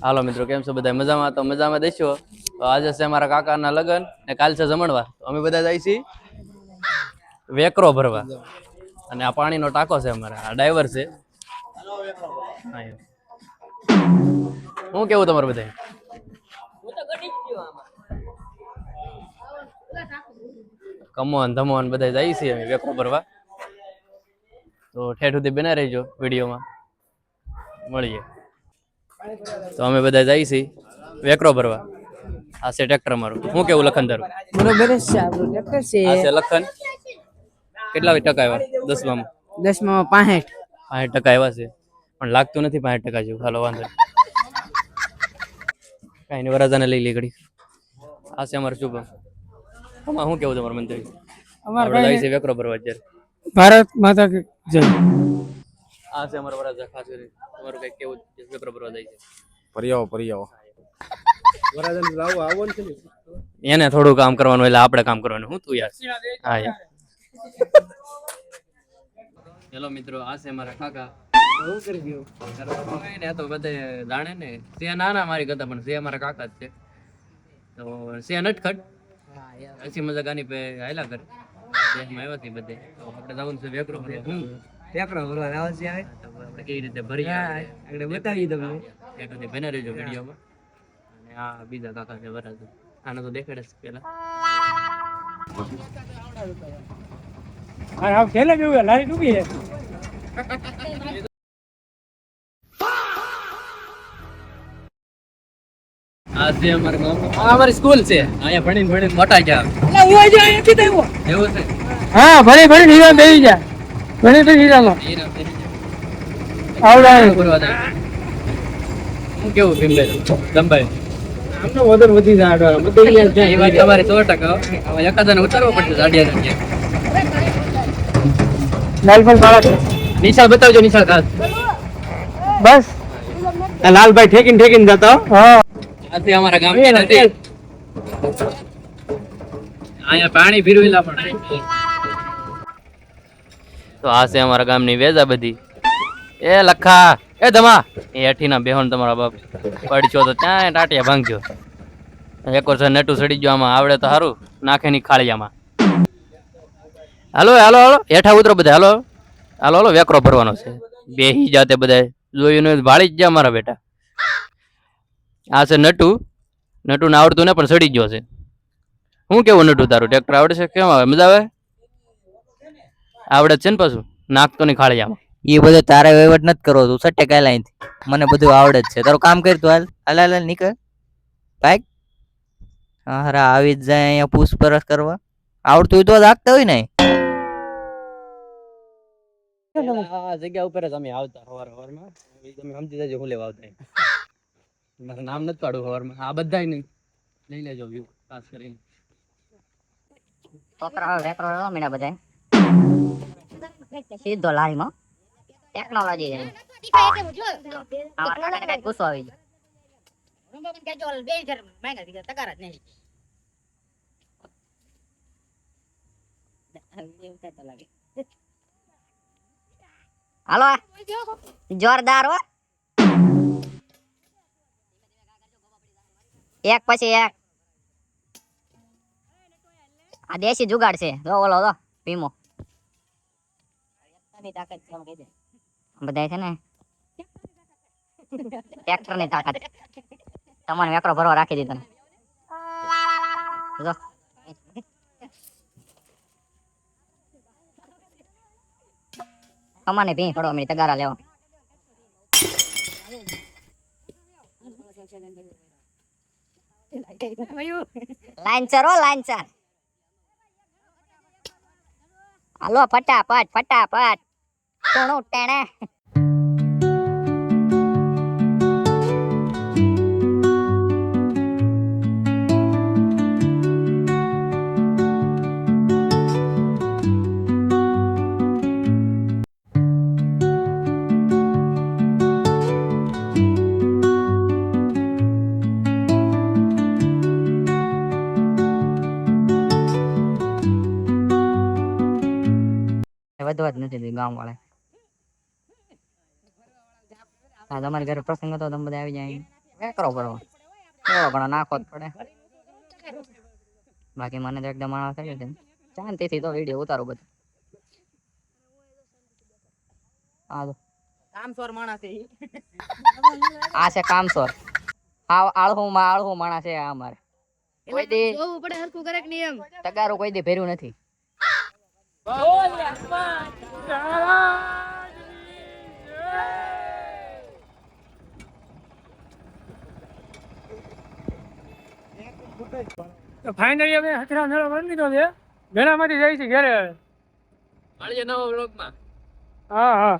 હાલો મિત્રો, કેમ છો બધા? મજામાં? તો મજામાં દેશો. તો આજે છે અમારા કાકાના લગ્ન ને કાલ છે જમણવાર. અમે બધા જઈએ છીએ વેકરો ભરવા. અને આ પાણીનો ટાંકો છે અમારે, આ ડાઈવર છે. હું કેવું તમારું બધા? કમોન ધમોન બધા જઈએ છીએ અમે વેકરો ભરવા. તો ઠેઠ સુધી બના રહેજો વિડીયોમાં, મળીએ. તો અમે બધા જઈએ છીએ વેકરો ભરવા. આ છે ટ્રેક્ટર મારું. હું કેવું લખન તારું? બરોબર જ છે આપણું ટ્રેક્ટર છે. આ છે લખન. કેટલા ટકા આવ્યા 10માં? 10માં 65. 65% આવ્યા છે, પણ લાગતું નથી 65% જેવું. હાલો વાંધો કઈ નહીં, વરાજાને લઈ લે ઘડી. આ છે અમારું શુભમ. આમાં શું કેવું તમારું મંતવ્ય? આપણે જાય છે વેકરો ભરવા અત્યારે. ભારત માતા કી જય. આ છે અમારા વરાજા. ખાસ કરી તમારું કઈ કેવું વેકરો ભરવા જાય છે? પરિયાવો વરાજાને લાવો આવવાનું છે ને, એને થોડું કામ કરવાનું એટલે આપણે કામ કરવાનું. હું તું યાર. હા યાર. હેલો મિત્રો, આ છે મારા કાકા. શું કરી ગયો? તો બધે જાણે ને તે નાના મારી કરતા, પણ તે અમારા કાકા જ છે. તો સે નટખટ હસી મજાક આની પે હાયલા કરે. દેશમાં આવ્યા હતી બધે. તો આપણે જવાનું છે વેકરો ભરવા. હું ટ્રેક્ટર ભરવા આવે છે આવે. તો આપણે કેવી રીતે ભરી આપણે બતાવી દઉં. એટલે બને રહેજો વિડીયોમાં. અને આ બીજા કાકા છે વરાજો. આને તો દેખાડે છે પેલા. હા છેલ્લે કેવું લારી ડૂબી છે. આ છે અમારા ગામમાં. આ અમારી સ્કૂલ છે. અહીંયા ભણીને મોટા ગયા. એટલે હું આજે અહીંયાથી જ આવ્યો. એવું છે? હા ભણી હીરા બેસી જા. ભણી તો હીરામાં આવડા કરવા જાય. હું કેવું ભીમભાઈ દમભાઈ? આમનો વજન વધી જાય. બધું એ વાત તમારી 100%. હવે એકાદાને ઉતારવો પડશે જાડિયા. લાલભાઈ બાળા નિશાળ બતાવજો. નિશાળ ખાસ બસ લાલભાઈ ઠેકીને જતો. હા આથી અમારા ગામ નથી. અહીંયા પાણી ફીરવેલા પણ. તો આ છે અમારા ગામની વેજા બધી. એ લખા એ ધમા એ હેઠીના બેહોન તમારા બાપ પડશો તો ત્યાં ટાટિયા ભાંગજો. એક વર્ષ નેટું સડી ગયો. આમાં આવડે તો સારું. નાખે ની ખાળિયામાં. હાલો હાલો હાલો હેઠા ઉતરો બધા. હાલો હાલો હાલો વેકરો ભરવાનો છે. બેહી જાતે બધા. જોયું ને ભાળી જ જાય મારા બેટા. આ છે નટુ ને આવડતું ને પણ સડી ગયો છે. હું કેવું નટુ તારું ટ્રેક્ટર આવડે છે? કેમ આવે? મજા આવે? આવડે છે ને પાછું નાખતો નહીં ખાળિયામાં. એ બધું તારે વહીવટ નથી કરવો. તું સટ્ટે કાલ અહીંથી. મને બધું આવડે જ છે. તારું કામ કર તું. હાલ હાલ હાલ નીકળ ભાઈ. હારા આવી જ જાય અહીંયા પૂછપરછ કરવા. આવડતું હોય તો રાખતા હોય ને. આ જગ્યા ઉપર જ અમે આવતા સવારમાં. તમે સમજી જજો હું લેવા આવતા. મારું નામ નથી પાડું સવારમાં. આ બધા નહીં લઈ લેજો વ્યૂ ખાસ કરીને. સીધો લારીમાં ટેકનોલોજી છે. ગુસ્સો આવી ગયો. હાલો જોરદાર હો. એક પછી એક. આ દેશી જુગાડ છે. જો ઓલો તો ભીમો બધા છે ને ટ્રેક્ટર ની તાકાત. તમારે વેકરો ભરવા રાખી દીધો. જો અમાને ભી પડવા મળી તગારા લેવા. લાઈનસર હો લાઈનસર. હાલો ફટાફટ ફટાફટ. ટણું ટેણે. વધવા જ નથી ગામ વાળા. તમારી ઘરે પ્રસંગ હતો તમે બધા આવી જાય. કરો થોડો ઘણો નાખવો જ પડે. બાકી મને તો એકદમ માણસ થઈ છે શાંતિથી તો વિડીયો ઉતારો બધું. કામસોર માણસ આ છે કામસોર. આળહું માણસ છે આ અમારે. કોઈ દી જોવું પડે હરખું કરે કે નહીં એમ. તગારું કોઈ દી ભર્યું નથી. ફાઇનલી અમે હથરા મેળો કરી લીધો છે. ઘરેમાંથી જાય છે ઘરે હવે. મળીએ નવા વ્લોગમાં. હા હા.